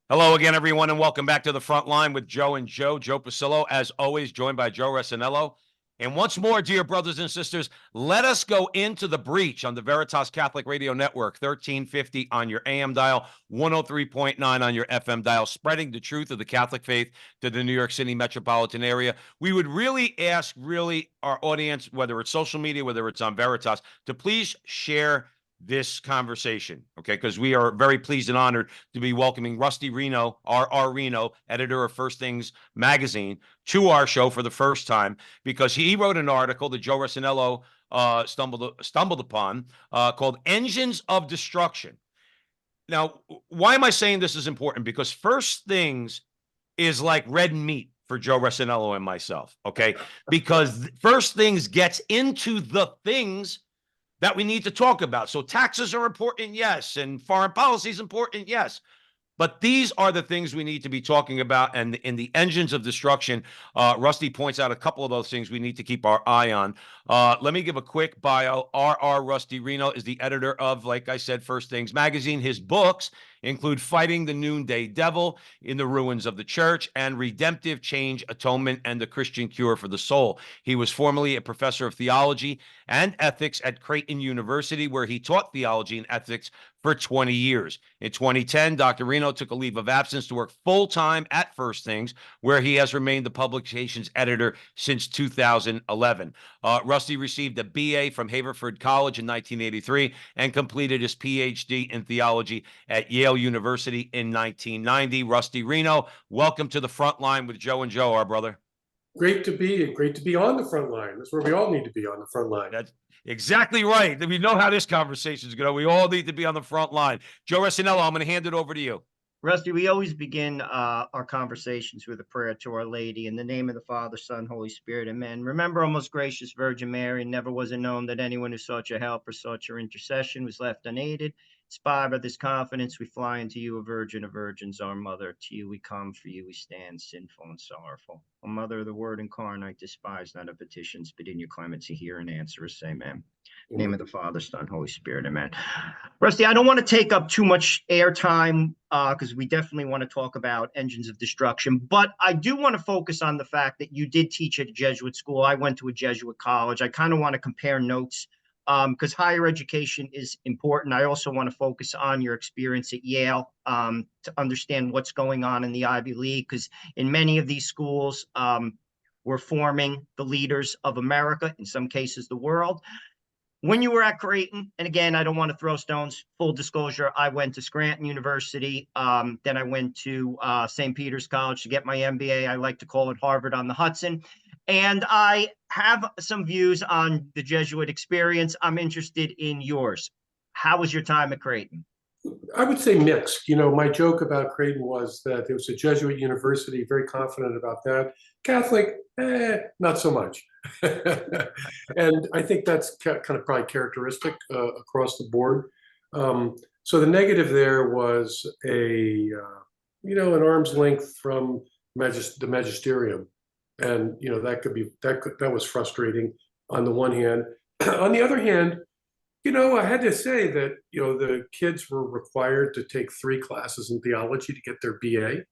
Hello again, everyone, and welcome back to the front line with Joe and Joe Pasillo, as always, joined by Joe Resinello. And once more, dear brothers and sisters, let us go into the breach on the Veritas Catholic Radio Network, 1350 on your AM dial, 103.9 on your FM dial, spreading the truth of the Catholic faith to the New York City metropolitan area. We would really ask, our audience, whether it's social media, whether it's on Veritas, to please share this conversation, okay? Because we are very pleased and honored to be welcoming Rusty Reno, R.R. Reno, editor of First Things Magazine, to our show for the first time because he wrote an article that Joe Resinello stumbled upon called "Engines of Destruction." Now, why am I saying this is important? Because First Things is like red meat for Joe Resinello and myself, okay? Because First Things gets into the things that we need to talk about. So taxes are important, yes, and foreign policy is important, yes. But these are the things we need to be talking about. And in the engines of destruction, Rusty points out a couple of those things we need to keep our eye on. Let me give a quick bio. R.R. Rusty Reno is the editor of, like I said, First Things Magazine. His books include Fighting the Noonday Devil, In the Ruins of the Church, and Redemptive Change, Atonement, and the Christian Cure for the Soul. He was formerly a professor of theology and ethics at Creighton University, where he taught theology and ethics for 20 years. In 2010, Dr. Reno took a leave of absence to work full-time at First Things, where he has remained the publication's editor since 2011. Rusty received a BA from Haverford College in 1983 and completed his PhD in theology at Yale University in 1990. Rusty Reno, welcome to the front line with Joe and Joe, our brother. Great to be on the front line. That's where we all need to be, on the front line. That's exactly right. We know how this conversation is going. We all need to be on the front line. Joe Resinello, I'm going to hand it over to you. Rusty, we always begin our conversations with a prayer to Our Lady. In the name of the Father, Son, Holy Spirit, amen. Remember, O most gracious Virgin Mary, never was it known that anyone who sought your help or sought your intercession was left unaided. Inspired by this confidence, we fly unto you, a virgin of virgins, our mother. To you we come, for you we stand, sinful and sorrowful. O Mother of the Word incarnate, despise not our petitions, but in your clemency hear and answer us. Amen. Name of the Father, Son, Holy Spirit, amen. Rusty, I don't want to take up too much airtime because we definitely want to talk about engines of destruction, but I do want to focus on the fact that you did teach at a Jesuit school. I went to a Jesuit college. I kind of want to compare notes because higher education is important. I also want to focus on your experience at Yale to understand what's going on in the Ivy League, because in many of these schools, we're forming the leaders of America, in some cases the world. When you were at Creighton, and again, I don't want to throw stones, full disclosure, I went to Scranton University. Then I went to St. Peter's College to get my MBA. I like to call it Harvard on the Hudson. And I have some views on the Jesuit experience. I'm interested in yours. How was your time at Creighton? I would say mixed. You know, my joke about Creighton was that it was a Jesuit university, very confident about that. Catholic, not so much. And I think that's kind of probably characteristic across the board. So the negative there was an arm's length from the magisterium. And, you know, that was frustrating on the one hand. On the other hand, you know, I had to say that, you know, the kids were required to take 3 classes in theology to get their BA.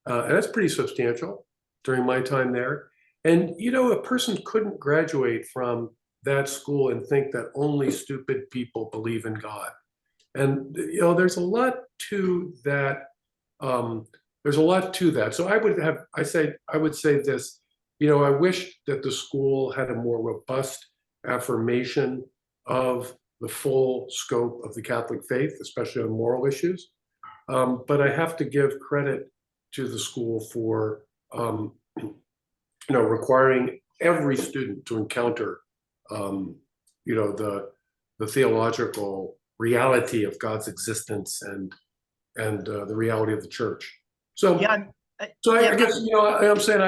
And that's pretty substantial during my time there. And, you know, a person couldn't graduate from that school and think that only stupid people believe in God. And, you know, there's a lot to that. So I would say this, you know, I wish that the school had a more robust affirmation of the full scope of the Catholic faith, especially on moral issues. But I have to give credit to the school for, requiring every student to encounter, the theological reality of God's existence and the reality of the church. So, I guess, you know, I'm saying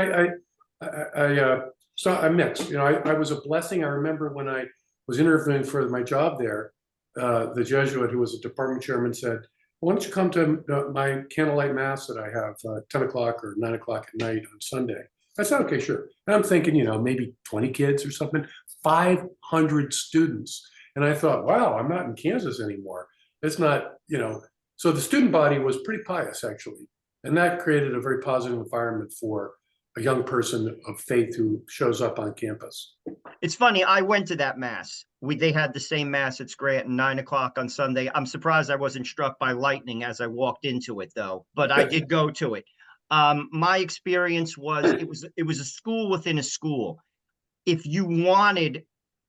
I'm mixed. You know, I was a blessing. I remember when I was interviewing for my job there, the Jesuit who was a department chairman said, "Why don't you come to my candlelight mass that I have 10 o'clock or 9 o'clock at night on Sunday?" I said, "Okay, sure." And I'm thinking, you know, maybe 20 kids or something, 500 students. And I thought, wow, I'm not in Kansas anymore. It's not, you know. So the student body was pretty pious, actually. And that created a very positive environment for a young person of faith who shows up on campus. It's funny. I went to that mass. They had the same mass at Scranton, 9 o'clock on Sunday. I'm surprised I wasn't struck by lightning as I walked into it, though. But I did go to it. My experience was it was a school within a school. If you wanted,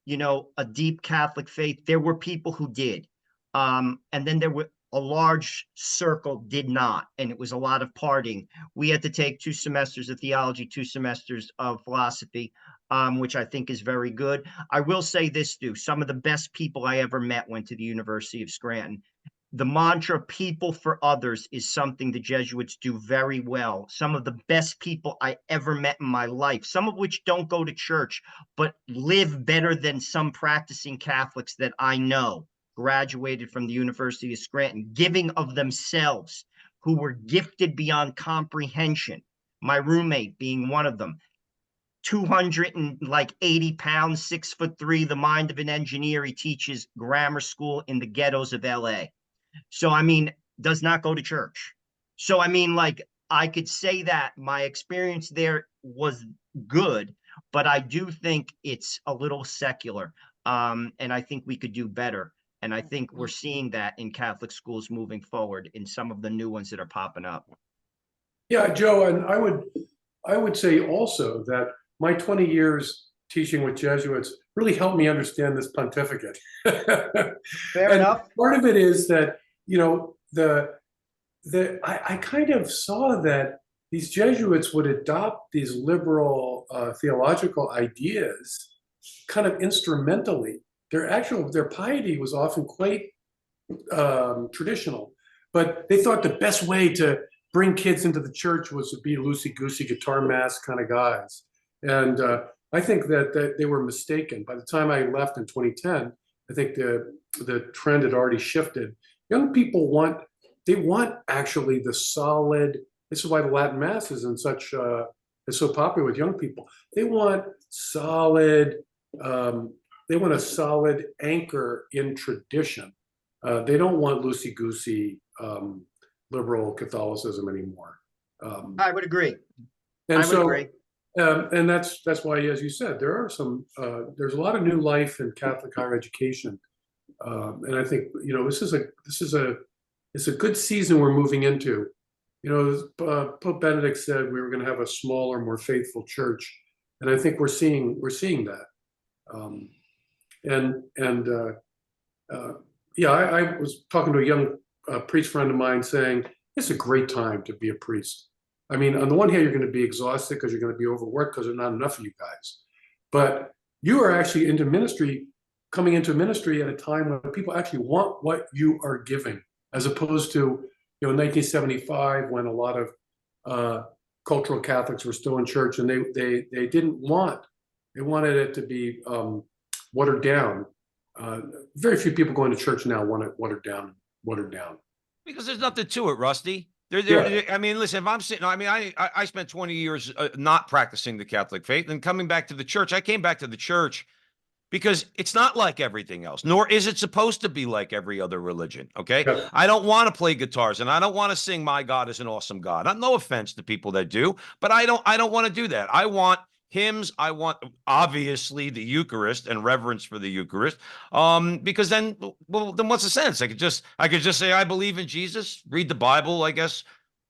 a deep Catholic faith, there were people who did. And then there were a large circle did not, and it was a lot of partying. We had to take 2 semesters of theology, 2 semesters of philosophy, which I think is very good. I will say this, Stu, some of the best people I ever met went to the University of Scranton. The mantra people for others is something the Jesuits do very well. Some of the best people I ever met in my life, some of which don't go to church, but live better than some practicing Catholics that I know, graduated from the University of Scranton, giving of themselves, who were gifted beyond comprehension. My roommate being one of them. 280 pounds, 6'3", the mind of an engineer. He teaches grammar school in the ghettos of LA. So, I mean, does not go to church. So, I mean, like, I could say that my experience there was good, but I do think it's a little secular. And I think we could do better. And I think we're seeing that in Catholic schools moving forward in some of the new ones that are popping up. Yeah, Joe, and I would say also that my 20 years teaching with Jesuits really helped me understand this pontificate. Fair enough. Part of it is that, I kind of saw that these Jesuits would adopt these liberal theological ideas kind of instrumentally. Their piety was often quite traditional, but they thought the best way to bring kids into the church was to be loosey-goosey guitar mask kind of guys. And I think that they were mistaken. By the time I left in 2010, I think the trend had already shifted. Young people want actually the solid. This is why the Latin Mass is is so popular with young people. They want solid. They want a solid anchor in tradition. They don't want loosey-goosey liberal Catholicism anymore. I would agree. And I would agree. And that's why, as you said, there's a lot of new life in Catholic higher education, and I think this is a good season we're moving into. Pope Benedict said we were going to have a smaller, more faithful church, and I think we're seeing that. I was talking to a young priest friend of mine saying it's a great time to be a priest. I mean, on the one hand, you're going to be exhausted because you're going to be overworked because there's not enough of you guys. But you are actually coming into ministry at a time when people actually want what you are giving, as opposed to 1975, when a lot of cultural Catholics were still in church, and they didn't want. They wanted it to be watered down. Very few people going to church now want it watered down. Because there's nothing to it, Rusty. I mean, listen, if I'm sitting, I mean, I spent 20 years not practicing the Catholic faith and coming back to the church. I came back to the church because it's not like everything else, nor is it supposed to be like every other religion. Okay. Yeah. I don't want to play guitars and I don't want to sing "My God is an Awesome God." No offense to people that do, but I don't want to do that. I want hymns. I want, obviously, the Eucharist and reverence for the Eucharist. Because then what's the sense? I could just say I believe in Jesus, read the Bible, I guess,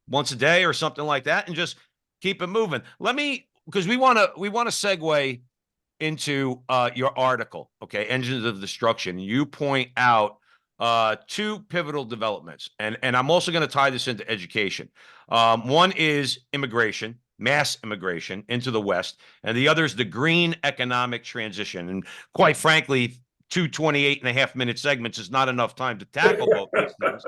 once a day or something like that, and just keep it moving. Because we want to segue into your article, okay, Engines of Destruction. You point out 2 pivotal developments, and I'm also going to tie this into education. One is immigration, mass immigration into the West, and the other is the green economic transition. And quite frankly, 2 28.5-minute segments is not enough time to tackle both these things.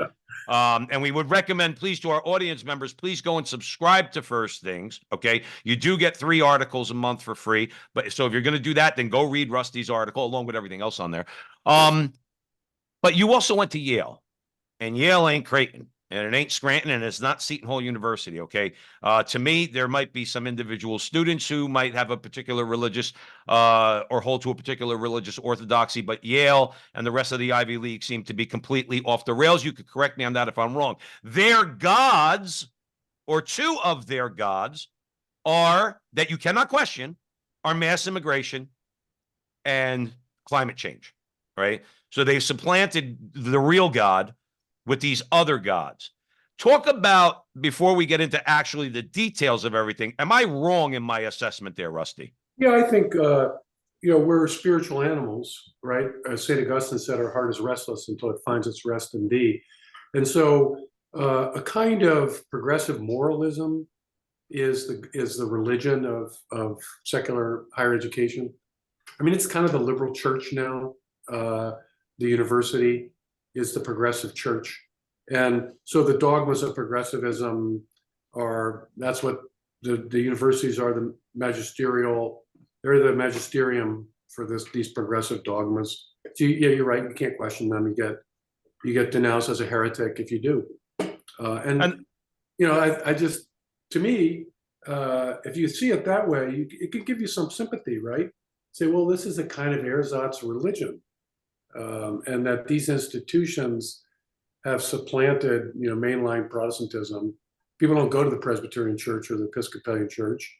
And we would recommend, please, to our audience members, please go and subscribe to First Things. Okay. You do get 3 articles a month for free. But so if you're going to do that, then go read Rusty's article along with everything else on there. But you also went to Yale, and Yale ain't Creighton, and it ain't Scranton, and it's not Seton Hall University. Okay. To me, there might be some individual students who might have a particular religious or hold to a particular religious orthodoxy, but Yale and the rest of the Ivy League seem to be completely off the rails. You could correct me on that if I'm wrong. Their gods or two of their gods are that you cannot question are mass immigration and climate change, right? So they've supplanted the real God with these other gods. Talk about, before we get into actually the details of everything, am I wrong in my assessment there, Rusty? Yeah, I think we're spiritual animals, right? As St. Augustine said, our heart is restless until it finds its rest in thee. And so a kind of progressive moralism is the religion of secular higher education. I mean, it's kind of the liberal church now. The university is the progressive church. And so the dogmas of progressivism that's what the universities are, the magisterial, they're the magisterium for these progressive dogmas. So yeah, you're right. You can't question them. You get denounced as a heretic if you do. And I just, to me, if you see it that way, it could give you some sympathy, right? Say, well, this is a kind of ersatz religion, and that these institutions have supplanted, mainline Protestantism. People don't go to the Presbyterian Church or the Episcopalian Church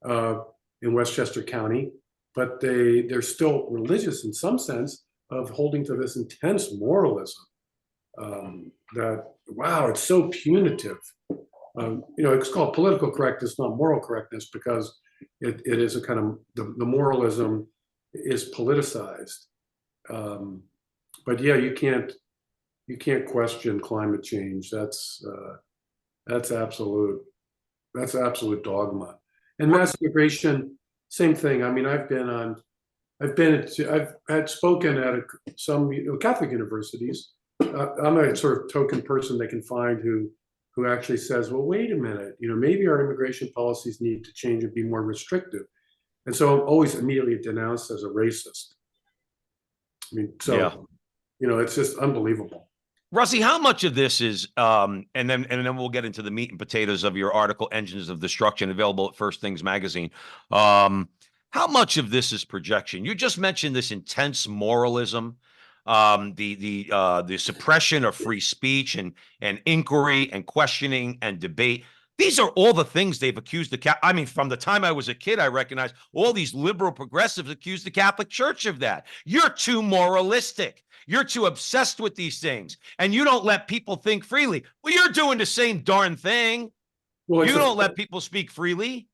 in Westchester County, but they're still religious in some sense of holding to this intense moralism that, wow, it's so punitive. It's called political correctness, not moral correctness, because it is a kind of, the moralism is politicized. But yeah, you can't question climate change. That's absolute dogma. And mass immigration, same thing. I mean, I've had spoken at some Catholic universities. I'm a sort of token person they can find who actually says, well, wait a minute, maybe our immigration policies need to change and be more restrictive. And so I'm always immediately denounced as a racist. I mean, so, yeah. It's just unbelievable. Rusty, how much of this is, and then we'll get into the meat and potatoes of your article, Engines of Destruction, available at First Things Magazine. How much of this is projection? You just mentioned this intense moralism, the suppression of free speech and inquiry and questioning and debate. These are all the things they've accused I mean, from the time I was a kid, I recognized all these liberal progressives accused the Catholic Church of that. You're too moralistic. You're too obsessed with these things, and you don't let people think freely. Well, you're doing the same darn thing. Well, you don't let people speak freely.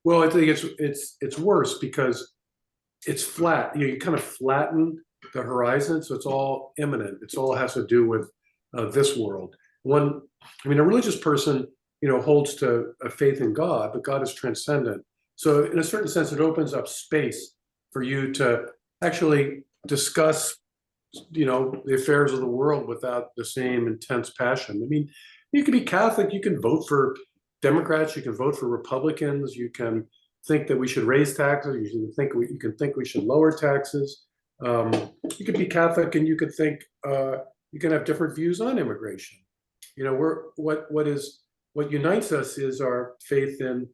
Well, I think it's worse because it's flat. You kind of flatten the horizon, so it's all imminent. It's all has to do with this world. A religious person, holds to a faith in God, but God is transcendent. So in a certain sense, it opens up space for you to actually discuss, the affairs of the world without the same intense passion. I mean, you can be Catholic, you can vote for Democrats, you can vote for Republicans, you can think that we should raise taxes, you can think we should lower taxes. You could be Catholic and you could think you can have different views on immigration. What unites us is our faith in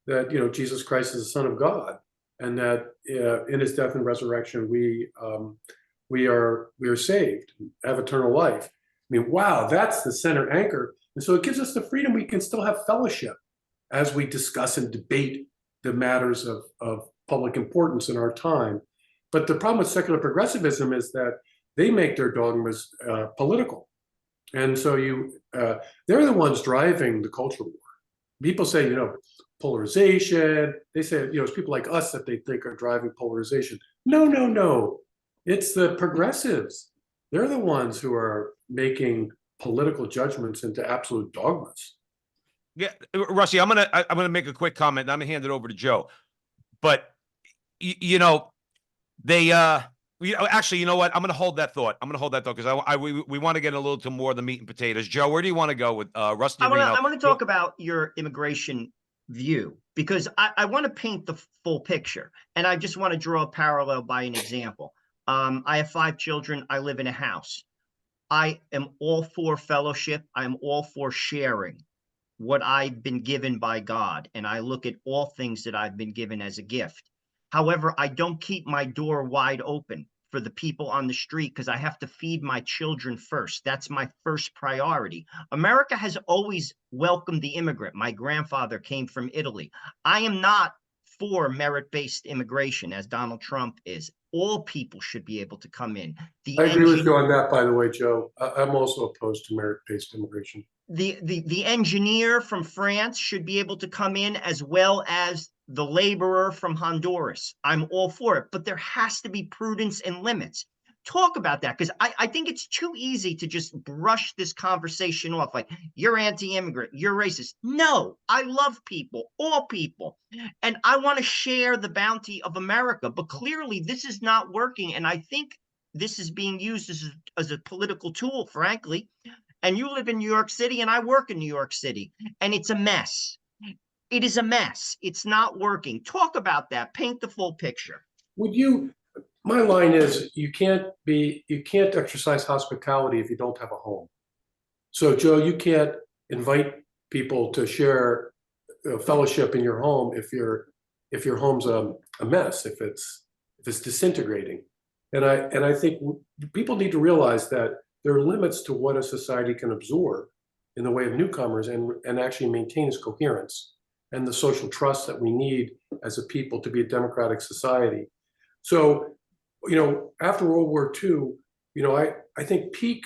that, Jesus Christ is the Son of God, and that in his death and resurrection, we are saved, have eternal life. I mean, wow, that's the center anchor. And so it gives us the freedom. We can still have fellowship as we discuss and debate the matters of public importance in our time. But the problem with secular progressivism is that they make their dogmas political. And so they're the ones driving the culture war. People say, polarization. They say, it's people like us that they think are driving polarization. No. It's the progressives. They're the ones who are making political judgments into absolute dogmas. Yeah, Rusty, I'm gonna make a quick comment and I'm gonna hand it over to Joe. But they actually, you know what? I'm gonna hold that thought. Because we want to get a little to more of the meat and potatoes. Joe, where do you want to go with Rusty? I want to talk about your immigration view, because I want to paint the full picture, and I just want to draw a parallel by an example. I have 5 children. I live in a house. I am all for fellowship. I'm all for sharing what I've been given by God, and I look at all things that I've been given as a gift. However, I don't keep my door wide open for the people on the street because I have to feed my children first. That's my first priority. America has always welcomed the immigrant. My grandfather came from Italy. I am not for merit-based immigration, as Donald Trump is. All people should be able to come in. I agree with you on that, by the way, Joe. I'm also opposed to merit-based immigration. The engineer from France should be able to come in, as well as the laborer from Honduras. I'm all for it, but there has to be prudence and limits. Talk about that, because I think it's too easy to just brush this conversation off like you're anti-immigrant, you're racist. No, I love people, all people, and I want to share the bounty of America. But clearly, this is not working, and I think this is being used as a political tool, frankly. And you live in New York City, and I work in New York City, and it's a mess. It is a mess. It's not working. Talk about that. Paint the full picture. My line is you can't exercise hospitality if you don't have a home. So Joe, you can't invite people to share fellowship in your home if your home's a mess, if it's disintegrating. And I think people need to realize that there are limits to what a society can absorb in the way of newcomers and actually maintain its coherence and the social trust that we need as a people to be a democratic society. So, after World War II, I think peak,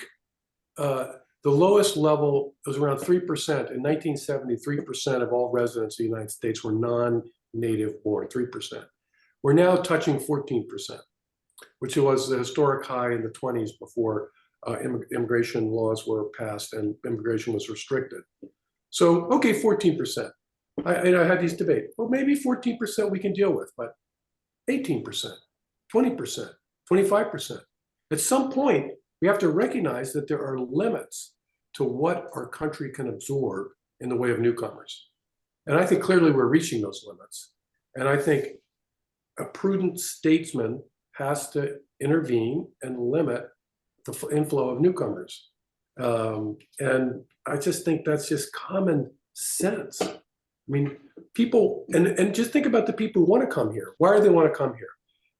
the lowest level was around 3%. In 1970, 3% of all residents of the United States were non-native born, 3%. We're now touching 14%, which was the historic high in the 20s before immigration laws were passed and immigration was restricted. So, okay, 14%. I had these debates. Well, maybe 14% we can deal with, but 18%, 20%, 25%. At some point, we have to recognize that there are limits to what our country can absorb in the way of newcomers. And I think clearly we're reaching those limits. And I think a prudent statesman has to intervene and limit the inflow of newcomers. And I just think that's just common sense. I mean, people, and just think about the people who want to come here. Why do they want to come here?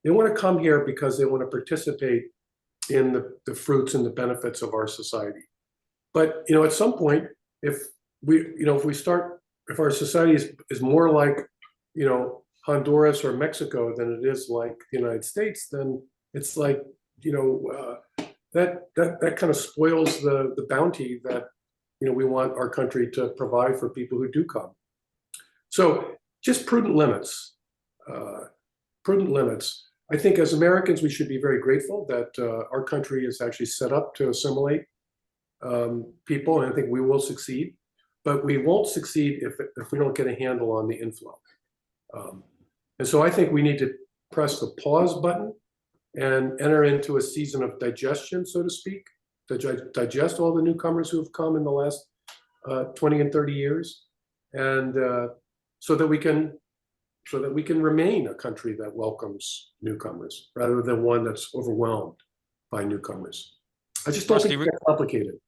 They want to come here because they want to participate in the fruits and the benefits of our society. But, at some point, if our society is more like, Honduras or Mexico than it is like the United States, then it's like, that kind of spoils the bounty that, we want our country to provide for people who do come. So just prudent limits. I think as Americans, we should be very grateful that our country is actually set up to assimilate people, and I think we will succeed. But we won't succeed if we don't get a handle on the inflow. And so I think we need to press the pause button and enter into a season of digestion, so to speak, to digest all the newcomers who have come in the last 20 and 30 years, and so that we can remain a country that welcomes newcomers rather than one that's overwhelmed by newcomers. I just don't think it's complicated.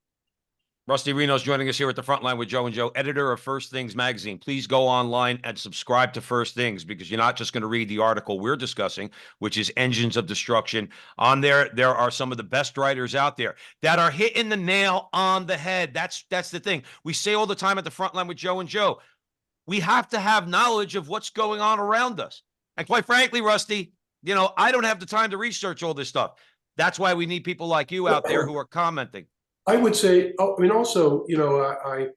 Rusty Reno's joining us here at the front line with Joe and Joe, editor of First Things Magazine. Please go online and subscribe to First Things, because you're not just going to read the article we're discussing, which is Engines of Destruction. On there are some of the best writers out there that are hitting the nail on the head. That's the thing. We say all the time at the front line with Joe and Joe, we have to have knowledge of what's going on around us. And quite frankly, Rusty, I don't have the time to research all this stuff. That's why we need people like you out there who are commenting. I would say, also, I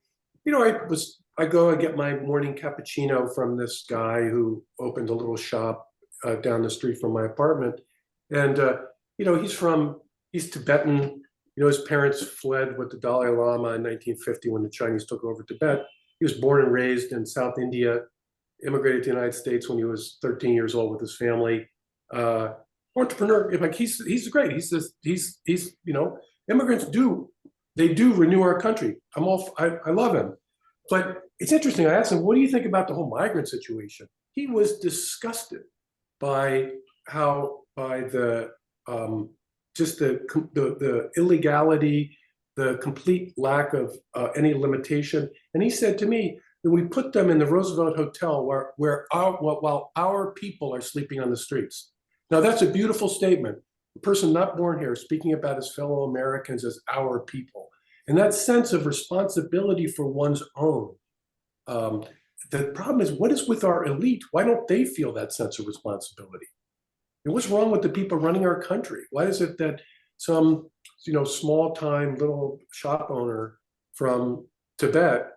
go and get my morning cappuccino from this guy who opened a little shop down the street from my apartment. And, he's Tibetan. His parents fled with the Dalai Lama in 1950 when the Chinese took over Tibet. He was born and raised in South India, immigrated to the United States when he was 13 years old with his family. Entrepreneur, like he's great. Immigrants do renew our country. I love him. But it's interesting. I asked him, what do you think about the whole migrant situation? He was disgusted by the illegality, the complete lack of any limitation. And he said to me that we put them in the Roosevelt Hotel while our people are sleeping on the streets. Now, that's a beautiful statement. a person not born here speaking about his fellow Americans as our people. And that sense of responsibility for one's own. The problem is, what is with our elite? Why don't they feel that sense of responsibility? And what's wrong with the people running our country? Why is it that some, small-time little shop owner from Tibet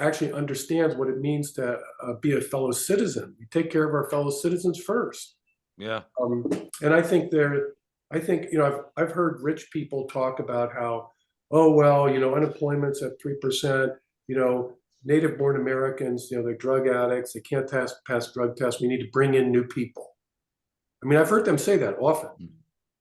actually understands what it means to be a fellow citizen? We take care of our fellow citizens first. Yeah. And I think I've heard rich people talk about how, oh, well, unemployment's at 3%, native-born Americans, they're drug addicts, they can't pass drug tests, we need to bring in new people. I mean, I've heard them say that often.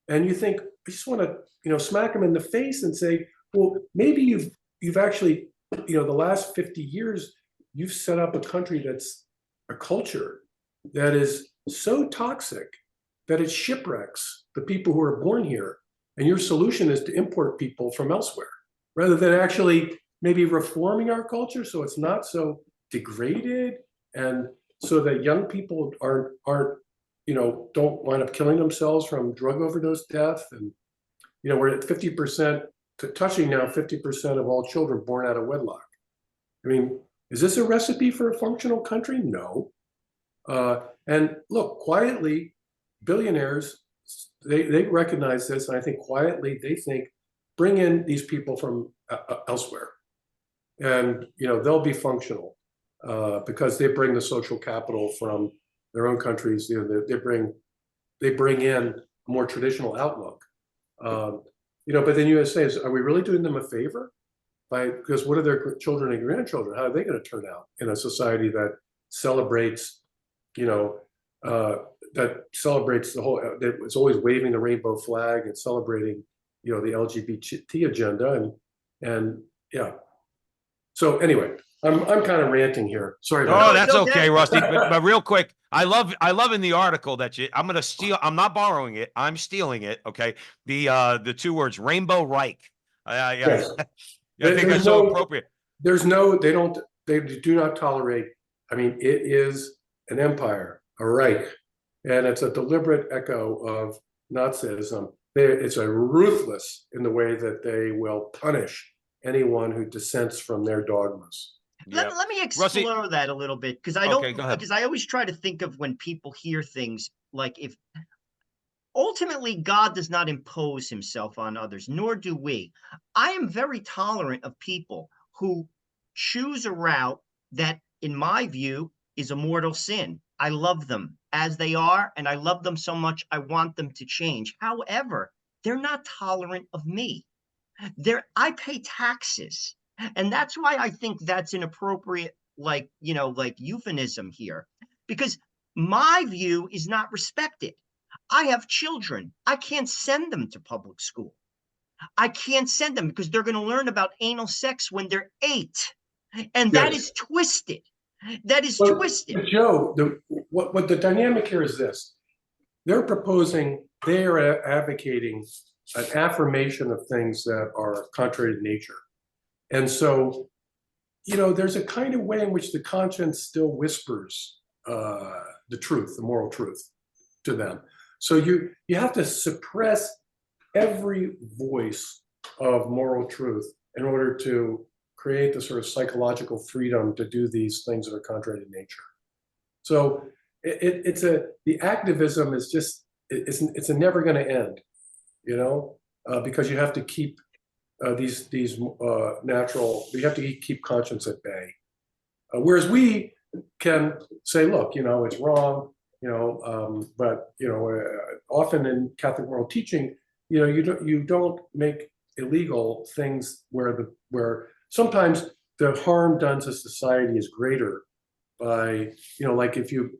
And you think, I just want to, smack them in the face and say, well, maybe you've actually, the last 50 years, you've set up a country that's a culture that is so toxic that it shipwrecks the people who are born here. And your solution is to import people from elsewhere, rather than actually maybe reforming our culture so it's not so degraded, and so that young people aren't don't wind up killing themselves from drug overdose death. And we're at 50%, touching now 50% of all children born out of wedlock. I mean, is this a recipe for a functional country? No. And look, quietly, billionaires, they recognize this, and I think quietly they think, bring in these people from elsewhere, and they'll be functional because they bring the social capital from their own countries. They bring in a more traditional outlook. But then you say, are we really doing them a favor? Because what are their children and grandchildren? How are they going to turn out in a society that celebrates, that celebrates the whole, that it's always waving the rainbow flag and celebrating, the LGBT agenda, and yeah. So anyway, I'm kind of ranting here. Sorry about that. Oh, that's okay, Rusty. But real quick, I love in the article that I'm going to steal. I'm not borrowing it. I'm stealing it. Okay. The two words, Rainbow Reich. Yes. I think that's so appropriate. They do not tolerate. I mean, it is an empire, a Reich, and it's a deliberate echo of Nazism. It's a ruthless in the way that they will punish anyone who dissents from their dogmas. Let me explore that a little bit, because I always try to think of when people hear things like, if ultimately God does not impose himself on others, nor do we. I am very tolerant of people who choose a route that, in my view, is a mortal sin. I love them as they are, and I love them so much I want them to change. However, they're not tolerant of me. I pay taxes. And that's why I think that's an appropriate, like euphemism here, because my view is not respected. I have children. I can't send them to public school. I can't send them because they're going to learn about anal sex when they're 8. And that is twisted. That is twisted. Joe, what the dynamic here is this. They are advocating an affirmation of things that are contrary to nature. And so, there's a kind of way in which the conscience still whispers the truth, the moral truth to them. So you have to suppress every voice of moral truth in order to create the sort of psychological freedom to do these things that are contrary to nature. So the activism is just, it's never going to end, because you have to keep these natural, you have to keep conscience at bay. Whereas we can say, look, it's wrong, but often in Catholic moral teaching, you don't make illegal things where sometimes the harm done to society is greater by, like if you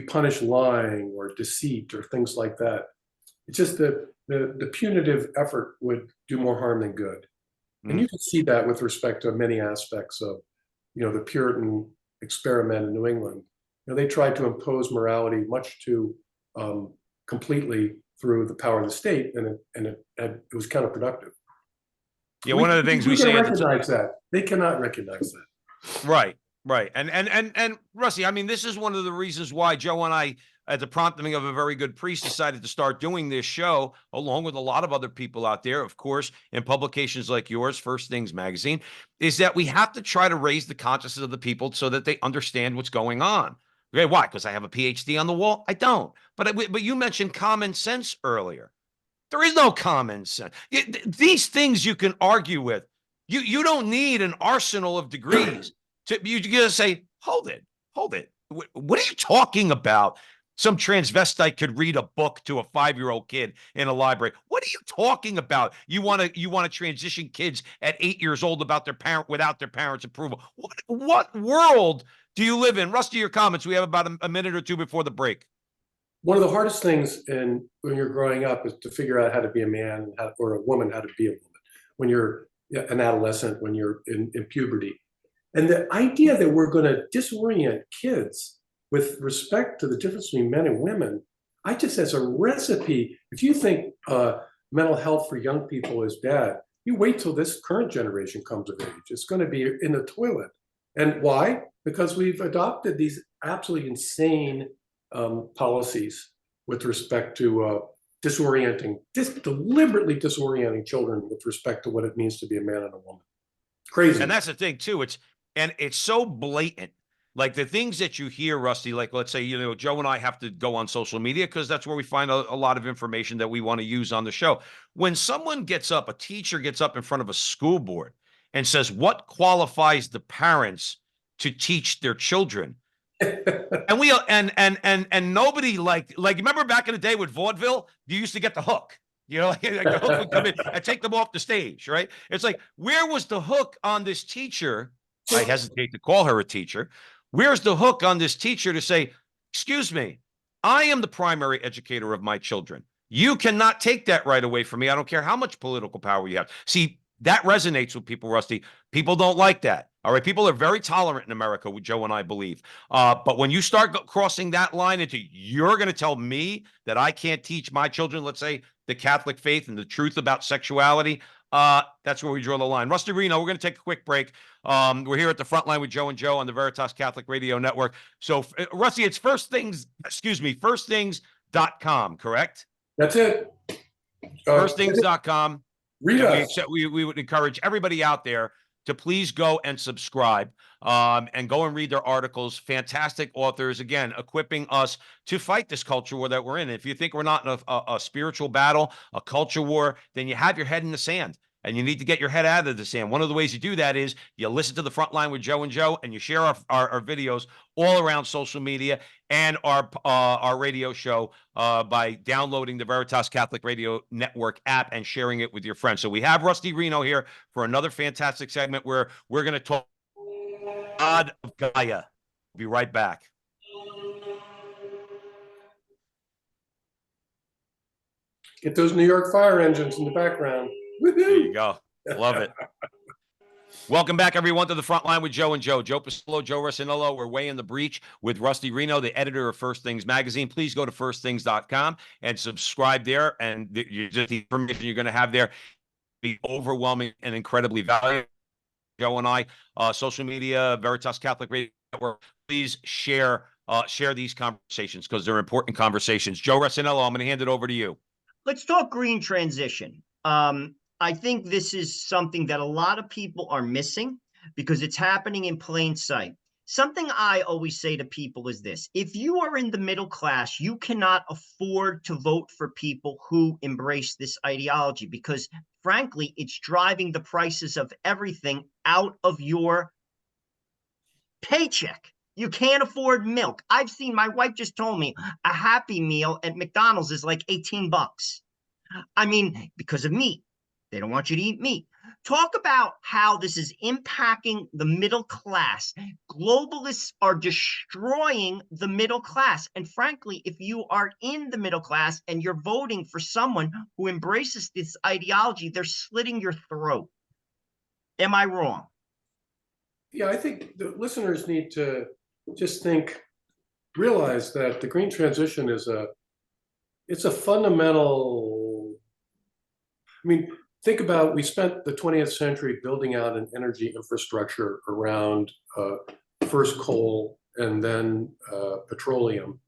punish lying or deceit or things like that. It's just that the punitive effort would do more harm than good. And you can see that with respect to many aspects of, the Puritan experiment in New England. They tried to impose morality much too completely through the power of the state, and it was counterproductive. Yeah, one of the things we can say recognize that they cannot recognize that. Right. And Rusty, I mean, this is one of the reasons why Joe and I at the prompting of a very good priest, decided to start doing this show along with a lot of other people out there, of course, in publications like yours, First Things Magazine, is that we have to try to raise the consciousness of the people so that they understand what's going on. Okay, why? Because I have a PhD on the wall? I don't. But you mentioned common sense earlier. There is no common sense. These things you can argue with. You don't need an arsenal of degrees to you just say, hold it, hold it. What are you talking about? Some transvestite could read a book to a 5-year-old kid in a library. What are you talking about? You want to transition kids at 8 years old about their parent without their parents' approval. What world do you live in? Rusty, your comments. We have about a minute or two before the break. One of the hardest things when you're growing up is to figure out how to be a man or a woman, how to be a woman. When you're an adolescent, when you're in puberty. And the idea that we're going to disorient kids with respect to the difference between men and women, I just as a recipe, if you think mental health for young people is bad, you wait till this current generation comes of age. It's going to be in the toilet. And why? Because we've adopted these absolutely insane policies with respect to deliberately disorienting children with respect to what it means to be a man and a woman. Crazy. And that's the thing too. It's so blatant. Like the things that you hear, Rusty, like let's say, Joe and I have to go on social media because that's where we find a lot of information that we want to use on the show. When someone gets up, a teacher gets up in front of a school board and says, what qualifies the parents to teach their children? And we and nobody like remember back in the day with vaudeville, you used to get the hook. Like the hook would come in and take them off the stage, right? It's like, where was the hook on this teacher? I hesitate to call her a teacher. Where's the hook on this teacher to say, excuse me, I am the primary educator of my children. You cannot take that right away from me. I don't care how much political power you have. See, that resonates with people, Rusty. People don't like that. All right. People are very tolerant in America, with Joe and I believe. But when you start crossing that line into you're going to tell me that I can't teach my children, let's say, the Catholic faith and the truth about sexuality, that's where we draw the line. Rusty Reno, we're going to take a quick break. We're here at the front line with Joe and Joe on the Veritas Catholic Radio Network. So, Rusty, it's firstthings.com, correct? That's it. Firstthings.com. Read us. We would encourage everybody out there to please go and subscribe and go and read their articles. Fantastic authors, again, equipping us to fight this culture war that we're in. If you think we're not in a spiritual battle, a culture war, then you have your head in the sand. And you need to get your head out of the sand. One of the ways you do that is you listen to the front line with Joe and Joe, and you share our videos all around social media and our radio show by downloading the Veritas Catholic Radio Network app and sharing it with your friends. So we have Rusty Reno here for another fantastic segment where we're going to talk God of Gaia. We'll be right back. Get those New York fire engines in the background. Woo-hoo. There you go. Love it. Welcome back, everyone, to the front line with Joe and Joe. Joe Pasillo, Joe Resinello. We're way in the breach with Rusty Reno, the editor of First Things Magazine. Please go to firstthings.com and subscribe there. And the information you're going to have there be overwhelming and incredibly valuable. Joe and I, social media, Veritas Catholic Radio Network. Please share these conversations because they're important conversations. Joe Resinello, I'm going to hand it over to you. Let's talk green transition. I think this is something that a lot of people are missing because it's happening in plain sight. Something I always say to people is this: if you are in the middle class, you cannot afford to vote for people who embrace this ideology because, frankly, it's driving the prices of everything out of your paycheck. You can't afford milk. I've seen, my wife just told me a Happy Meal at McDonald's is like 18 bucks. I mean, because of meat. They don't want you to eat meat. Talk about how this is impacting the middle class. Globalists are destroying the middle class. And frankly, if you are in the middle class and you're voting for someone who embraces this ideology, they're slitting your throat. Am I wrong? Yeah, I think the listeners need to just realize that the green transition it's a fundamental, I mean, think about, we spent the 20th century building out an energy infrastructure around first coal and then petroleum.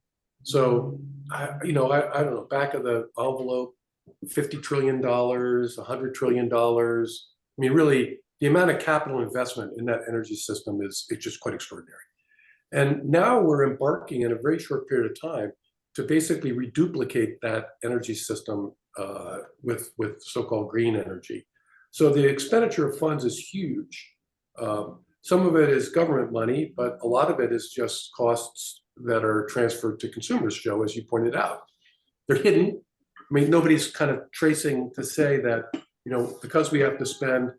So, I don't know, back of the envelope, $50 trillion, $100 trillion. I mean, really, the amount of capital investment in that energy system it's just quite extraordinary. And now we're embarking in a very short period of time to basically reduplicate that energy system with so-called green energy. So the expenditure of funds is huge. Some of it is government money, but a lot of it is just costs that are transferred to consumers, Joe, as you pointed out. They're hidden. I mean, nobody's kind of tracing to say that, because we have to spend,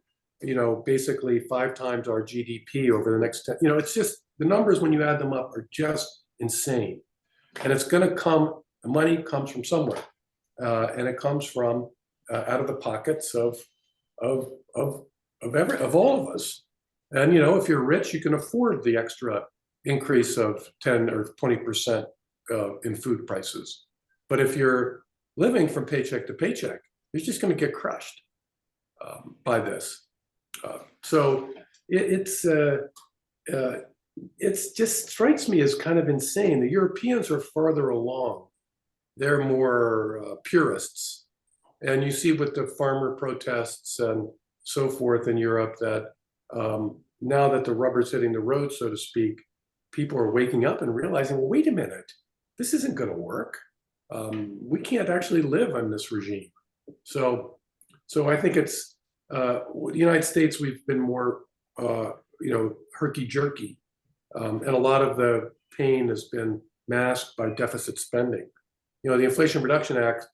basically 5 times our GDP over the next 10, it's just the numbers when you add them up are just insane. And it's going to come, the money comes from somewhere. And it comes from out of the pockets of all of us. And, if you're rich, you can afford the extra increase of 10 or 20% in food prices. But if you're living from paycheck to paycheck, you're just going to get crushed by this. So it's just strikes me as kind of insane. The Europeans are farther along. They're more purists. And you see with the farmer protests and so forth in Europe that now that the rubber's hitting the road, so to speak, people are waking up and realizing, well, wait a minute, this isn't going to work. We can't actually live on this regime. So I think it's the United States. We've been more, herky-jerky, and a lot of the pain has been masked by deficit spending. The Inflation Reduction Act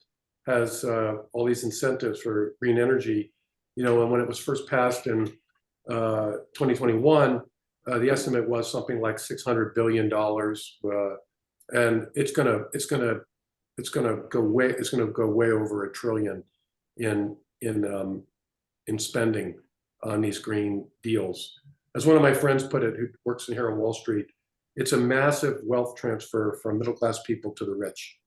has all these incentives for green energy. And when it was first passed in 2021, the estimate was something like $600 billion, and it's gonna go way over $1 trillion in spending on these green deals. As one of my friends put it, who works here on Wall Street, it's a massive wealth transfer from middle-class people to the rich.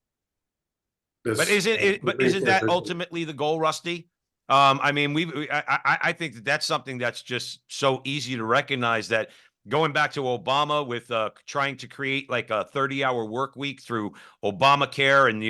But isn't that ultimately the goal, Rusty? I mean, I think that's something that's just so easy to recognize, that going back to Obama with trying to create like a 30-hour work week through Obamacare and,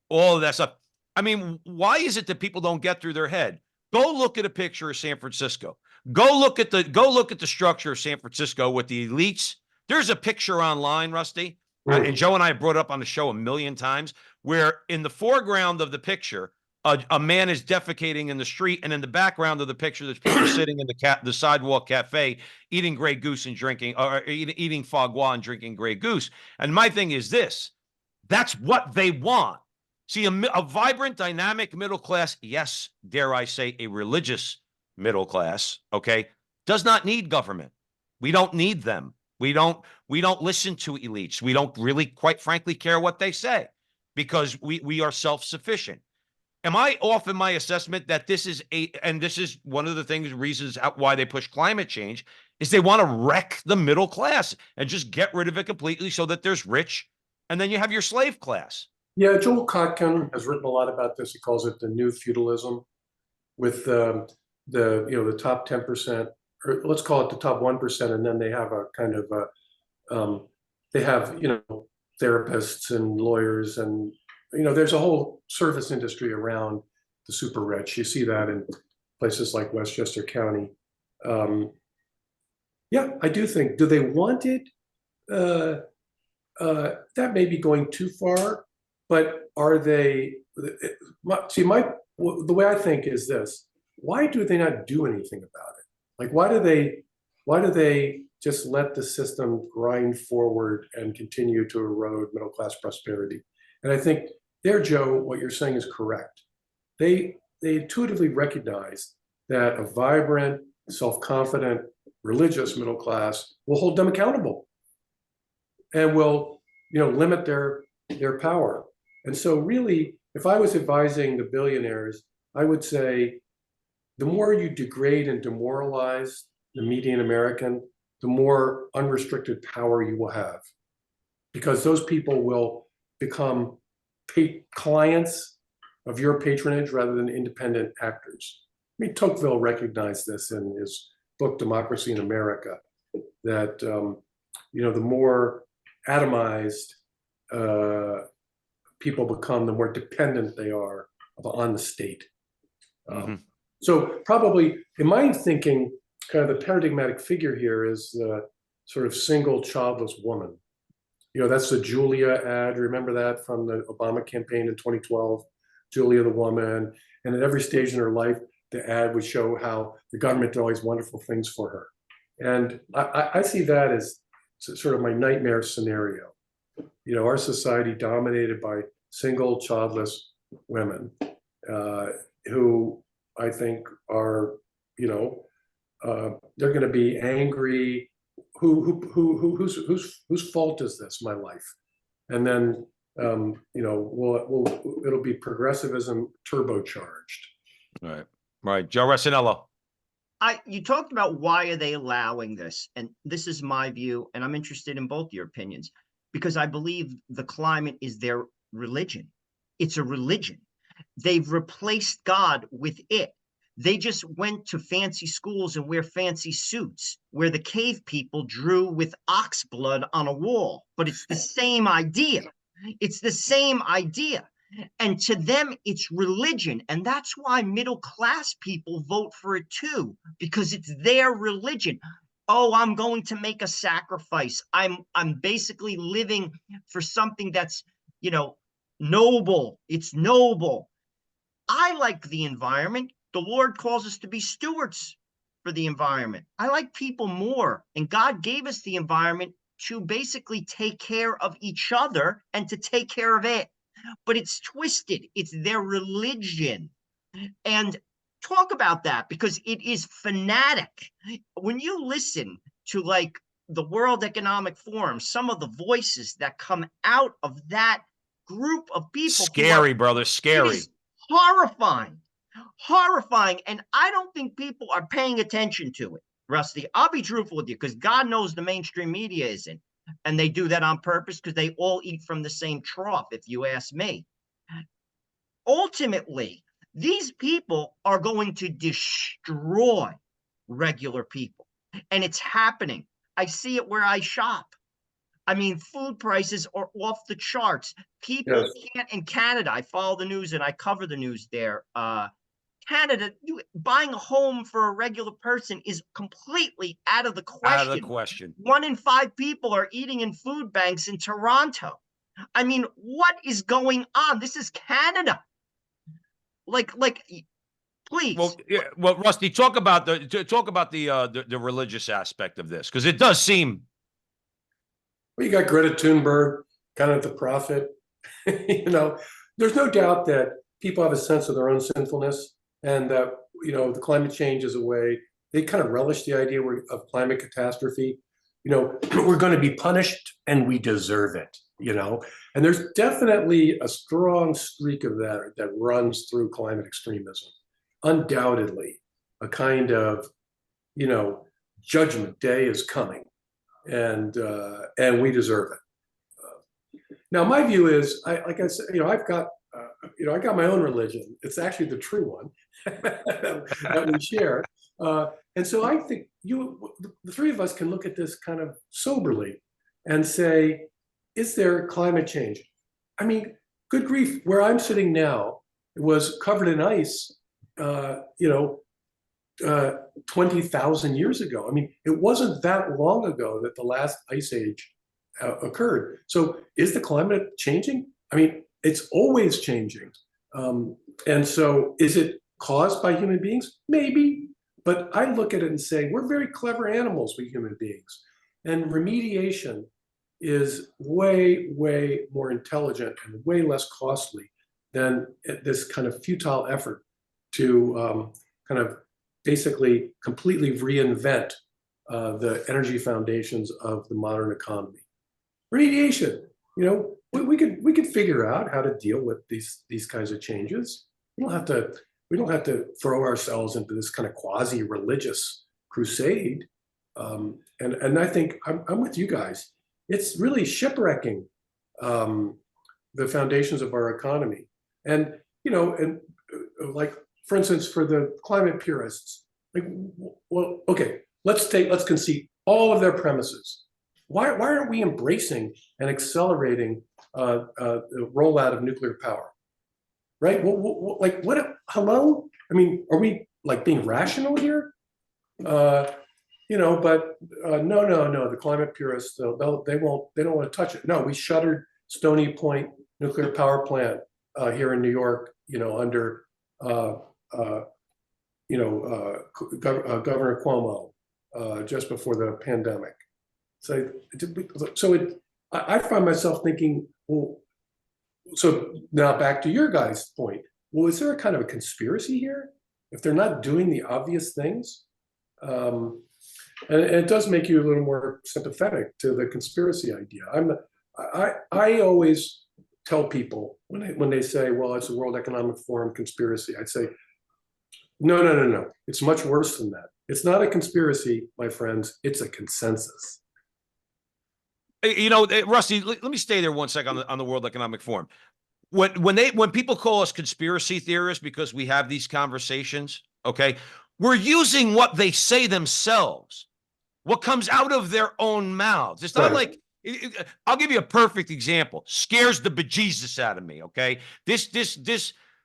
all of that stuff. I mean, why is it that people don't get through their head? Go look at a picture of San Francisco. Go look at the structure of San Francisco with the elites. There's a picture online, Rusty, and Joe and I have brought up on the show a million times, where in the foreground of the picture, a man is defecating in the street, and in the background of the picture, there's people sitting in the sidewalk cafe eating Grey Goose and drinking, or eating foie gras and drinking Grey Goose. And my thing is this: that's what they want. See, a vibrant, dynamic middle class, yes, dare I say, a religious middle class, okay, does not need government. We don't need them. We don't listen to elites. We don't really, quite frankly, care what they say, because we are self-sufficient. Am I off in my assessment that this is and this is one of the reasons why they push climate change, is they want to wreck the middle class and just get rid of it completely, so that there's rich, and then you have your slave class. Yeah, Joel Kotkin has written a lot about this. He calls it the new feudalism, with the top 10%, or let's call it the top 1%, and then they have a kind of they have therapists and lawyers, and there's a whole service industry around the super rich. You see that in places like Westchester County. Yeah, I do think. Do they want it? That may be going too far. But are they? See, the way I think is this: why do they not do anything about it? Like, why do they just let the system grind forward and continue to erode middle class prosperity? And I think there, Joe, what you're saying is correct. They intuitively recognize that a vibrant, self-confident, religious middle class will hold them accountable and will, limit their power. And so really, if I was advising the billionaires, I would say, the more you degrade and demoralize the median American, the more unrestricted power you will have, because those people will become clients of your patronage rather than independent actors. I mean, Tocqueville recognized this in his book, Democracy in America, that, the more atomized people become, the more dependent they are on the state. Mhm. So probably, in my thinking, kind of the paradigmatic figure here is the sort of single childless woman. You know, that's the Julia ad. Remember that from the Obama campaign in 2012? Julia the woman. And at every stage in her life, the ad would show how the government did all these wonderful things for her. And I see that as sort of my nightmare scenario. You know, our society dominated by single childless women who I think are, you know, they're going to be angry. Whose fault is this? My life, and then you know, it'll be progressivism turbocharged. Right. Right. Joe Resinello. You talked about why are they allowing this, and this is my view, and I'm interested in both your opinions because I believe the climate is their religion. It's a religion. They've replaced God with it. They just went to fancy schools and wear fancy suits where the cave people drew with ox blood on a wall, but it's the same idea. It's the same idea. And to them, it's religion. And that's why middle class people vote for it too, because it's their religion. Oh, I'm going to make a sacrifice. I'm basically living for something that's, you know, noble. It's noble. I like the environment. The Lord calls us to be stewards for the environment. I like people more. And God gave us the environment to basically take care of each other and to take care of it. But it's twisted. It's their religion. And talk about that because it is fanatic. When you listen to like the World Economic Forum, some of the voices that come out of that group of people, Scary, brother. it Scary. is horrifying, horrifying. And I don't think people are paying attention to it, Rusty. I'll be truthful with you because God knows the mainstream media isn't. And they do that on purpose because they all eat from the same trough, if you ask me. Ultimately, these people are going to destroy regular people. And it's happening. I see it where I shop. I mean, food prices are off the charts. People Yes. can't, in Canada, I follow the news and I cover the news there. Canada, buying a home for a regular person is completely out of the question. Out of the question. 1 in 5 people are eating in food banks in Toronto. I mean, what is going on? This is Canada. Like, please. Well, yeah, well, Rusty, talk about the religious aspect of this because it does seem. Well, you got Greta Thunberg, kind of the prophet. You know, there's no doubt that people have a sense of their own sinfulness, and that you know the climate change is a way they kind of relish the idea of climate catastrophe. You know, we're going to be punished, and we deserve it. You know, and there's definitely a strong streak of that runs through climate extremism. Undoubtedly, a kind of, you know, judgment day is coming, and we deserve it. Now, my view is, like I said, you know, I've got, I got my own religion. It's actually the true one that we share, and so I think the three of us, can look at this kind of soberly and say, is there climate change? I mean, good grief, where I'm sitting now, it was covered in ice, 20,000 years ago. I mean, it wasn't that long ago that the last ice age occurred. So is the climate changing? I mean, it's always changing. And so is it caused by human beings? Maybe. But I look at it and say, we're very clever animals, we human beings. And remediation is way, way more intelligent and way less costly than this kind of futile effort to kind of basically completely reinvent the energy foundations of the modern economy. Remediation, you know, we could figure out how to deal with these kinds of changes. We don't have to throw ourselves into this kind of quasi-religious crusade. And I think I'm with you guys. It's really shipwrecking the foundations of our economy. And you know, and like for instance, for the climate purists, like, well, okay, let's concede all of their premises. Why aren't we embracing and accelerating the rollout of nuclear power, right? Like what? Hello? I mean, are we like being rational here? But no. The climate purists, they don't want to touch it. No, we shuttered Stony Point nuclear power plant here in New York. Under Governor Cuomo just before the pandemic. I find myself thinking, well, so now back to your guys' point. Well, is there a kind of a conspiracy here? If they're not doing the obvious things, and it does make you a little more sympathetic to the conspiracy idea. I always tell people when they say, well, it's a World Economic Forum conspiracy, I'd say, no. It's much worse than that. It's not a conspiracy, my friends. It's a consensus. Rusty, let me stay there 1 second on the World Economic Forum. When people call us conspiracy theorists because we have these conversations, okay, we're using what they say themselves, what comes out of their own mouths. It's not like, I'll give you a perfect example. Scares the bejesus out of me, okay? This,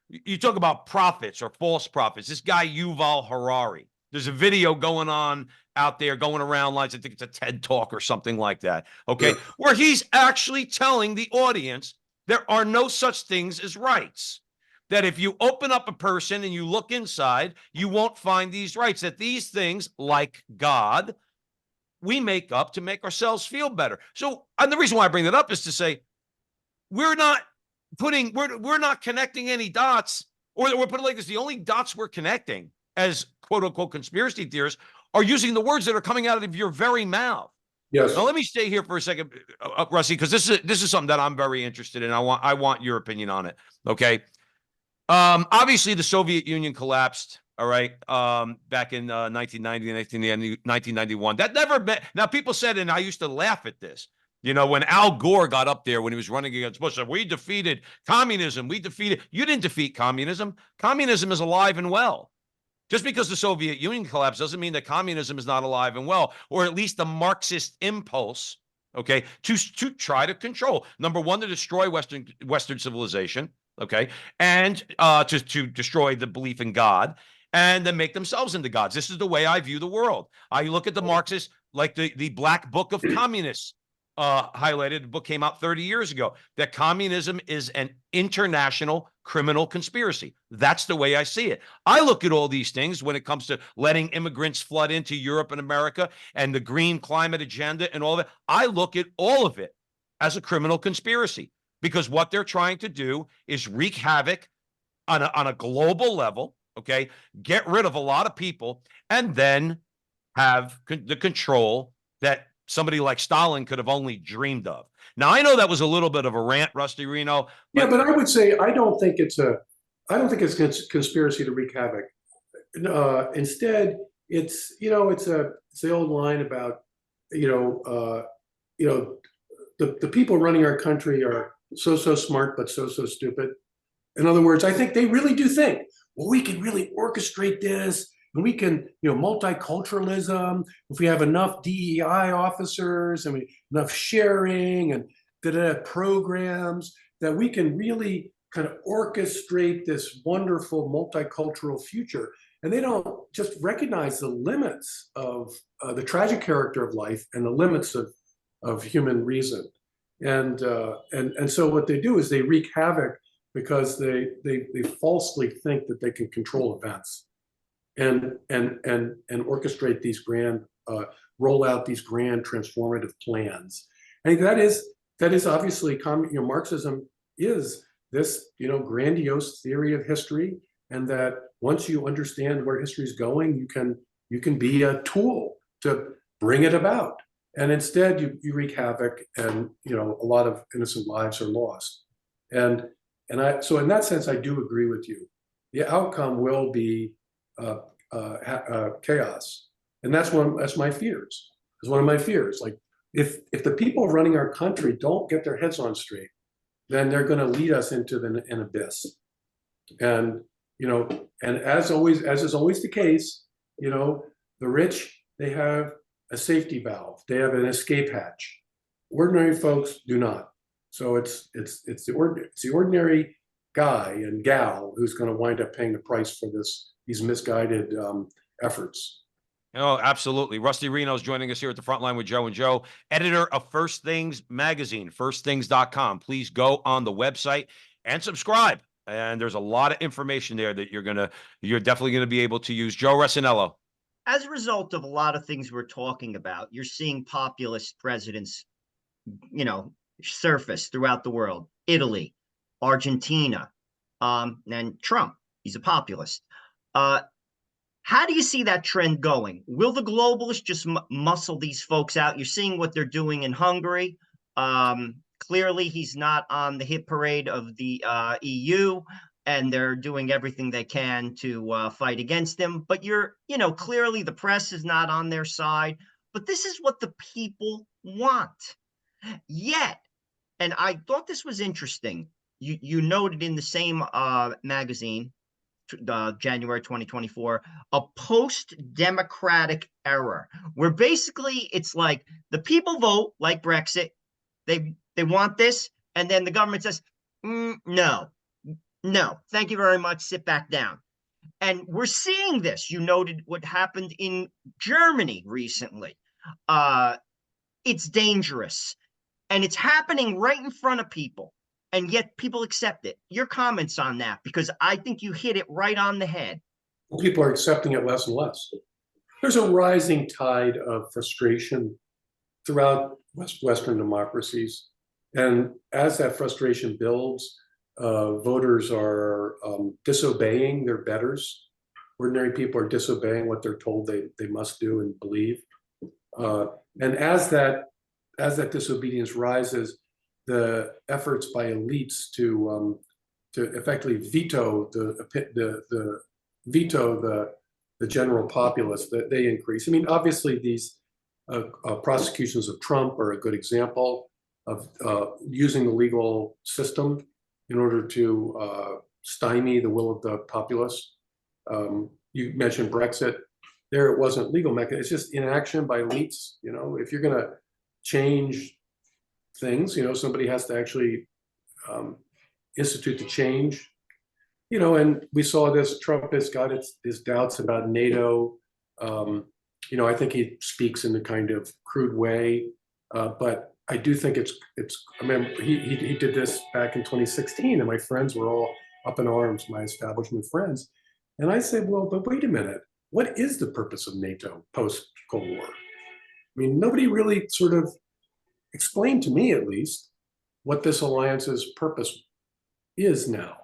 you talk about prophets or false prophets. This guy, Yuval Harari, there's a video going on out there, going around lines. I think it's a TED Talk or something like that, okay? Where he's actually telling the audience there are no such things as rights. That if you open up a person and you look inside, you won't find these rights. That these things, like God, we make up to make ourselves feel better. So, and the reason why I bring that up is to say, we're not connecting any dots, or we're putting it like this: the only dots we're connecting as quote unquote conspiracy theorists are using the words that are coming out of your very mouth. Yes. Now let me stay here for a second, Rusty, because this is something that I'm very interested in. I want your opinion on it. Okay. Obviously the Soviet Union collapsed. All right. Back in 1990, 1991. That never met. Now people said, and I used to laugh at this, when Al Gore got up there when he was running against Bush, said, we defeated communism. You didn't defeat communism. Communism is alive and well. Just because the Soviet Union collapsed doesn't mean that communism is not alive and well, or at least the Marxist impulse, okay, to try to control. Number one, to destroy Western civilization, okay, and to destroy the belief in God, and then make themselves into gods. This is the way I view the world. I look at the Marxists like the Black Book of Communists highlighted. The book came out 30 years ago, that communism is an international criminal conspiracy. That's the way I see it. I look at all these things when it comes to letting immigrants flood into Europe and America and the green climate agenda and all that. I look at all of it as a criminal conspiracy, because what they're trying to do is wreak havoc on a global level, okay, get rid of a lot of people, and then have the control that somebody like Stalin could have only dreamed of. Now, I know that was a little bit of a rant, Rusty Reno. But I would say I don't think it's a conspiracy to wreak havoc. Instead, it's the old line about the people running our country are so smart but so stupid. In other words, I think they really do think, well, we can really orchestrate this. And we can, multiculturalism, if we have enough DEI officers and enough sharing and programs, that we can really kind of orchestrate this wonderful multicultural future. And they don't just recognize the limits of the tragic character of life and the limits of human reason. And so what they do is they wreak havoc because they falsely think that they can control events. And orchestrate these grand, roll out these grand transformative plans. I think that is obviously Marxism is this grandiose theory of history, and that once you understand where history is going, you can be a tool to bring it about. And instead, you wreak havoc, and a lot of innocent lives are lost. So in that sense, I do agree with you. The outcome will be chaos, and that's my fears. It's one of my fears. Like if the people running our country don't get their heads on straight, then they're going to lead us into an abyss. And and as is always the case, the rich, they have a safety valve, they have an escape hatch. Ordinary folks do not. So it's the ordinary guy and gal who's going to wind up paying the price for these misguided efforts. Oh, absolutely. Rusty Reno's joining us here at the front line with Joe and Joe, editor of First Things Magazine, firstthings.com. Please go on the website and subscribe. And there's a lot of information there that you're definitely going to be able to use. Joe Resinello. As a result of a lot of things we're talking about, you're seeing populist presidents, surface throughout the world. Italy, Argentina, and Trump. He's a populist. How do you see that trend going? Will the globalists just muscle these folks out? You're seeing what they're doing in Hungary. Clearly, he's not on the hit parade of the EU, and they're doing everything they can to fight against him. But clearly the press is not on their side. But this is what the people want. Yet, and I thought this was interesting, you noted in the same magazine, January 2024, a post-democratic era, where basically it's like the people vote like Brexit. They want this, and then the government says, no, thank you very much, sit back down. And we're seeing this. You noted what happened in Germany recently. It's dangerous, and it's happening right in front of people. And yet people accept it. Your comments on that, because I think you hit it right on the head. People are accepting it less and less. There's a rising tide of frustration throughout Western democracies. And as that frustration builds, voters are disobeying their betters. Ordinary people are disobeying what they're told they must do and believe. And as that disobedience rises, the efforts by elites to effectively veto the general populace, that they increase. I mean, obviously these prosecutions of Trump are a good example of using the legal system in order to stymie the will of the populace. You mentioned Brexit. There it wasn't legal mechanism. It's just inaction by elites. If you're going to change things, somebody has to actually institute the change. And we saw this. Trump has got his doubts about NATO. I think he speaks in a kind of crude way, but I do think it's. I mean, he did this back in 2016, and my friends were all up in arms, my establishment friends, and I said, well, but wait a minute, what is the purpose of NATO post-Cold War? I mean, nobody really sort of explained to me, at least, what this alliance's purpose is now.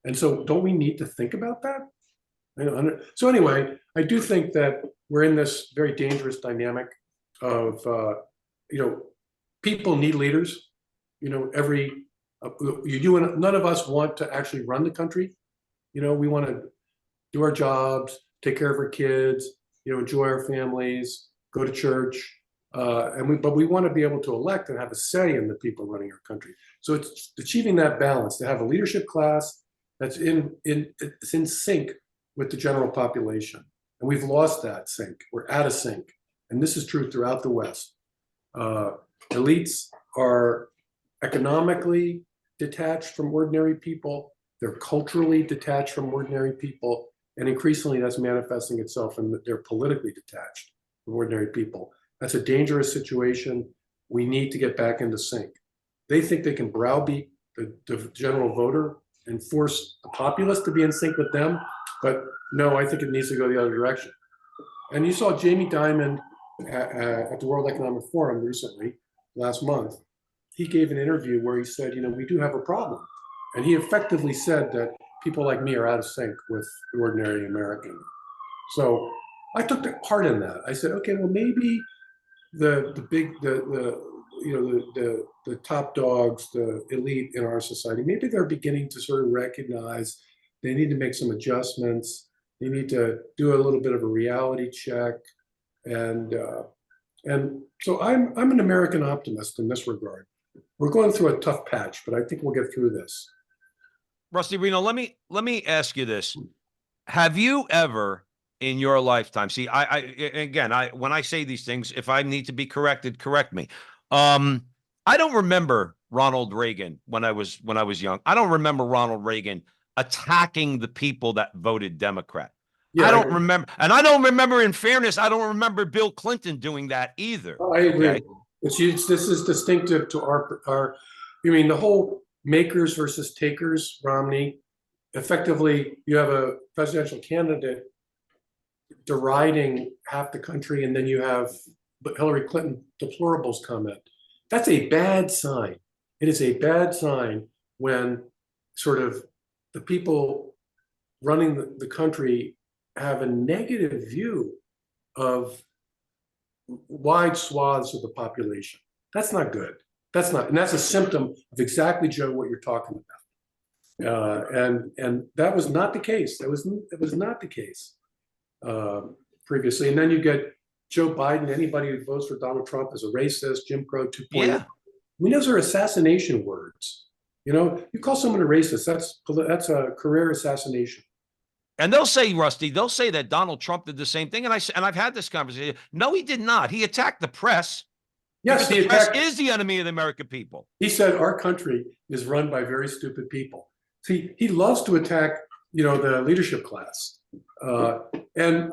And so don't we need to think about that? So anyway, I do think that we're in this very dangerous dynamic of, people need leaders. None of us want to actually run the country. We want to do our jobs, take care of our kids, enjoy our families, go to church. But we want to be able to elect and have a say in the people running our country. So it's achieving that balance, to have a leadership class that's it's in sync with the general population. And we've lost that sync. We're out of sync. And this is true throughout the West. Elites are economically detached from ordinary people. They're culturally detached from ordinary people. And increasingly that's manifesting itself in that they're politically detached from ordinary people. That's a dangerous situation. We need to get back into sync. They think they can browbeat the general voter and force the populace to be in sync with them. But no, I think it needs to go the other direction. And you saw Jamie Dimon at the World Economic Forum recently, last month. He gave an interview where he said, we do have a problem. And he effectively said that people like me are out of sync with the ordinary American. So I took part in that. I said, okay, well, maybe the top dogs, the elite in our society, maybe they're beginning to sort of recognize they need to make some adjustments. They need to do a little bit of a reality check. And so I'm an American optimist in this regard. We're going through a tough patch, but I think we'll get through this. Rusty Reno, let me ask you this. Have you ever in your lifetime, see, when I say these things, if I need to be corrected, correct me. I don't remember Ronald Reagan when I was young. I don't remember Ronald Reagan attacking the people that voted Democrat. Yeah, I don't remember, and I don't remember, in fairness, I don't remember Bill Clinton doing that either. I agree. Okay? This is distinctive to our. I mean, the whole makers versus takers, Romney. Effectively, you have a presidential candidate deriding half the country, and then you have Hillary Clinton deplorables comment. That's a bad sign. It is a bad sign when sort of the people running the country have a negative view of wide swaths of the population. That's not good. That's not, and that's a symptom of exactly, Joe, what you're talking about. And that was not the case. It was not the case previously. And then you get Joe Biden. Anybody who votes for Donald Trump is a racist, Jim Crow 2.0. Yeah. I mean, those are assassination words. You know, you call someone a racist, that's a career assassination. And they'll say, Rusty, they'll say that Donald Trump did the same thing. And I've had this conversation. No, he did not. He attacked the press. Yes, the press is the enemy of the American people. He said our country is run by very stupid people. See, he loves to attack, you know, the leadership class, and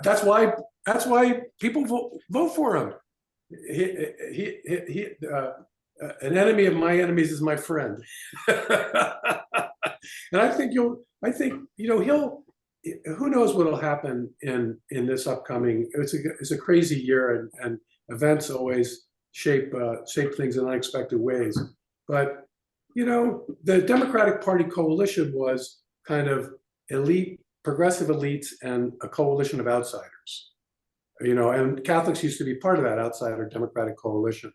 that's why people vote for him. An enemy of my enemies is my friend, and I think you know, he'll. Who knows what'll happen in this upcoming? It's a crazy year, and events always shape things in unexpected ways. But you know, the Democratic Party coalition was kind of elite, progressive elites, and a coalition of outsiders. You know, and Catholics used to be part of that outsider Democratic coalition.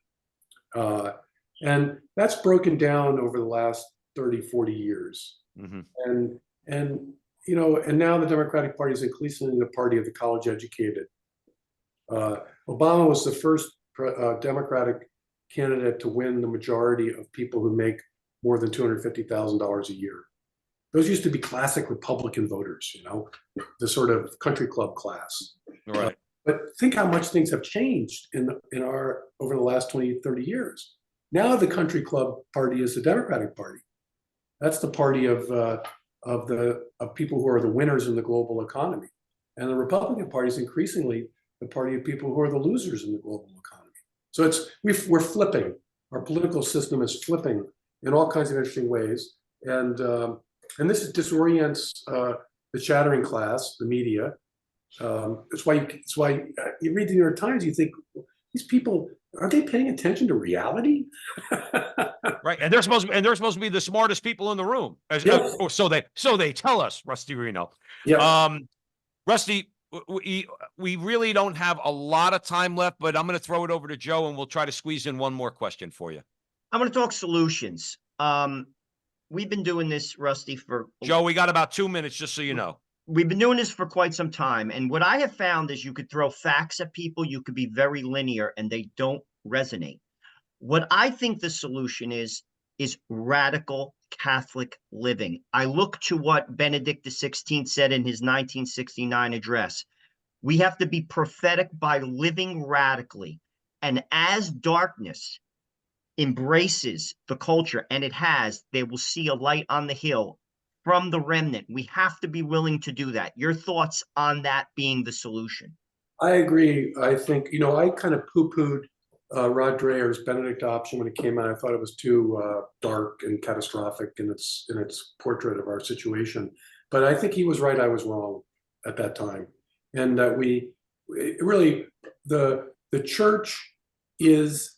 And that's broken down over the last 30, 40 years. Mm-hmm. And you know, and now the Democratic Party is increasingly the party of the college educated. Obama was the first Democratic candidate to win the majority of people who make more than $250,000 a year. Those used to be classic Republican voters, you know, the sort of country club class. Right. But think how much things have changed over the last 20, 30 years. Now the country club party is the Democratic Party. That's the party of people who are the winners in the global economy. And the Republican Party is increasingly the party of people who are the losers in the global economy. So we're flipping. Our political system is flipping in all kinds of interesting ways. And this disorients the chattering class, the media. It's why you read the New York Times, you think, these people, aren't they paying attention to reality? Right, and they're supposed to be the smartest people in the room. Yes. So they tell us, Rusty Reno. Yeah. Rusty, we really don't have a lot of time left, but I'm going to throw it over to Joe, and we'll try to squeeze in one more question for you. I'm going to talk solutions. We've been doing this, Rusty, for Joe. We got about 2 minutes, just so you know. We've been doing this for quite some time. And what I have found is you could throw facts at people. You could be very linear and they don't resonate. What I think the solution is radical Catholic living. I look to what Benedict XVI said in his 1969 address. We have to be prophetic by living radically. And as darkness embraces the culture, and it has, they will see a light on the hill from the remnant. We have to be willing to do that. Your thoughts on that being the solution? I agree. I think, you know, I kind of poo-pooed Rod Dreher's Benedict option when it came out. I thought it was too dark and catastrophic in its portrait of our situation. But I think he was right. I was wrong at that time. And that the church is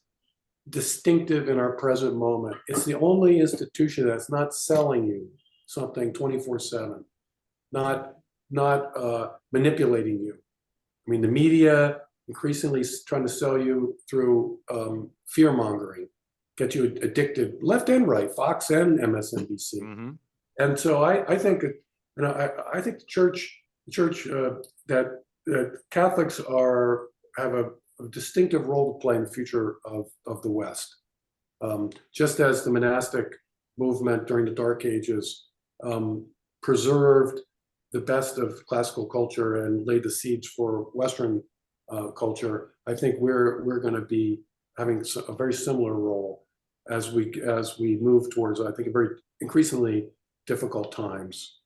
distinctive in our present moment. It's the only institution that's not selling you something 24/7, not manipulating you. I mean, the media increasingly trying to sell you through fear mongering, get you addicted, left and right, Fox and MSNBC. Mm-hmm. And so I think, you know, I think the church that Catholics have a distinctive role to play in the future of the West, just as the monastic movement during the Dark Ages preserved the best of classical culture and laid the seeds for Western culture. I think we're going to be having a very similar role as we move towards, I think, a very increasingly difficult times.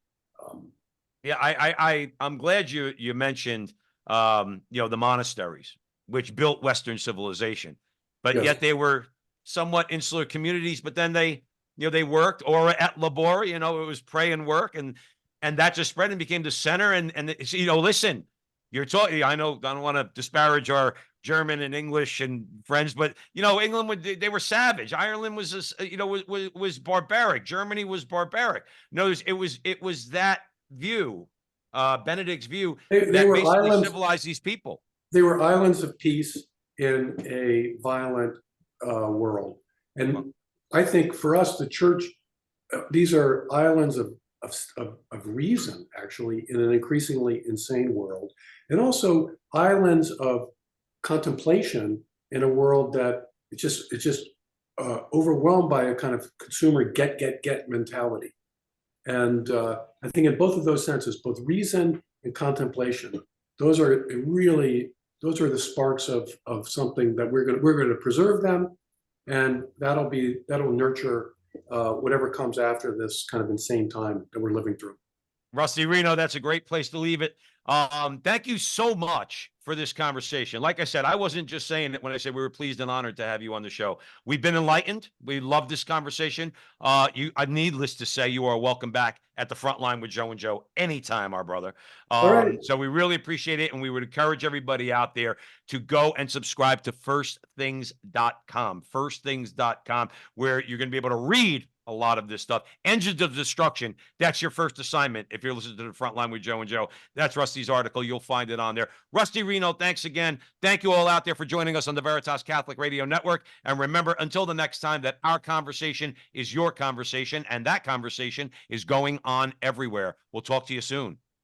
Yeah, I'm glad you mentioned the monasteries, which built Western civilization, but Yes. yet they were somewhat insular communities. But then they worked, or at labor, it was pray and work, and that just spread and became the center. And listen, you're talking. I know I don't want to disparage our German and English and friends, but England they were savage. Ireland was was barbaric. Germany was barbaric. No, it was that view, Benedict's view, They that were basically islands. civilized these people. They were islands of peace in a violent world, and I think for us, the church, these are islands of reason, actually, in an increasingly insane world, and also islands of contemplation in a world that it's just overwhelmed by a kind of consumer get mentality. And I think in both of those senses, both reason and contemplation, those are the sparks of something that we're going to preserve them, and that'll nurture whatever comes after this kind of insane time that we're living through. Rusty Reno, that's a great place to leave it. Thank you so much for this conversation. Like I said, I wasn't just saying it when I said we were pleased and honored to have you on the show. We've been enlightened. We love this conversation. Needless to say, you are welcome back at the front line with Joe and Joe anytime, our brother. All right. So we really appreciate it, and we would encourage everybody out there to go and subscribe to firstthings.com, firstthings.com, where you're going to be able to read a lot of this stuff. Engines of Destruction, that's your first assignment. If you're listening to the front line with Joe and Joe, that's Rusty's article. You'll find it on there. Rusty Reno, thanks again. Thank you all out there for joining us on the Veritas Catholic Radio Network. And remember, until the next time, that our conversation is your conversation, and that conversation is going on everywhere. We'll talk to you soon.